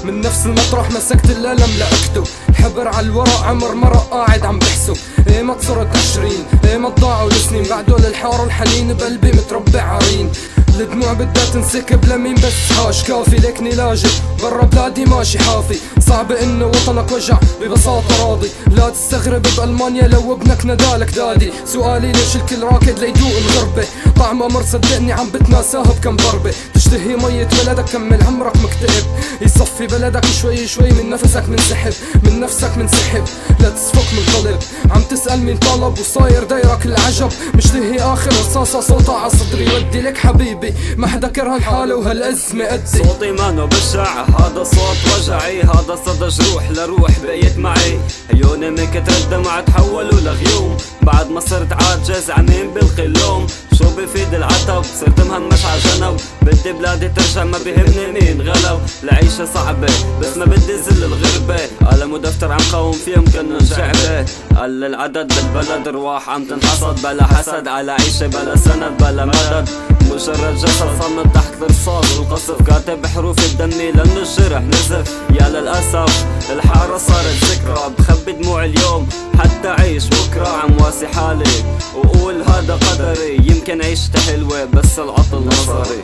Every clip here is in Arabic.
من نفس المطرح مسكت القلم لأكتب الحبر على الورق عمر مرق قاعد عم بحسب. ايمت صرت 20 ايمت ضاعوا السنين بعدول الحار الحنين بقلبي متربع عرين. الدموع بدها تنسكب لمين بس هاش كافي ليكني لاجئ برا بلادي ماشي حافي. صعب انه وطنك وجع ببساطة راضي لا تستغرب بألمانيا لو ابنك ندالك دادي. سؤالي ليش الكل راكد ليدوق الغربة طعمها مر صدقني عم بتناساها بكم ضربة. تشتهي مية بلدك كمل عمرك مكتئب يصفي بلدك شوي شوي من نفسك منسحب من نفسك منسحب لا تسفك من قلب. عم تسأل مين طلب وصاير دايرك العجب مشتهي اخر رصاصة صوتها عصدري ودي لك حبيبي ما حدا كرهن حاله وهالأزمة قدي. صوتي مانو بشع هذا صوت وجعي هذا صدى جروح لروح بقيت معي. عيوني من كتر الدمع تحولوا لغيوم بعد ما صرت عاجز عمين بالقلوم. شو بفيد العتب صرت مهمش عجنب بدي بلادي ترجع ما بيهمني مين غلب. العيشة صعبة بس ما بدي زل الغربة قلم ودفتر عم قاوم فيهم كأنه جعبة. قل العدد بالبلد رواح عم تنحصد بلا حسد على عيشة بلا سند بلا مدد. مجرد جسد صمت تحت الرصاص والقصف كاتب حروفي بدمي لأنه الجرح نزف. يا للأسف الحارة صارت ذكرى بخبي دموع اليوم حتى عيش بكرة. عم واسي حالي وقول هذا قدري يمكن عيشتي حلوة بس العطل نظري.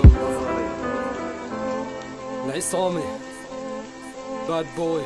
العصامي باد بوي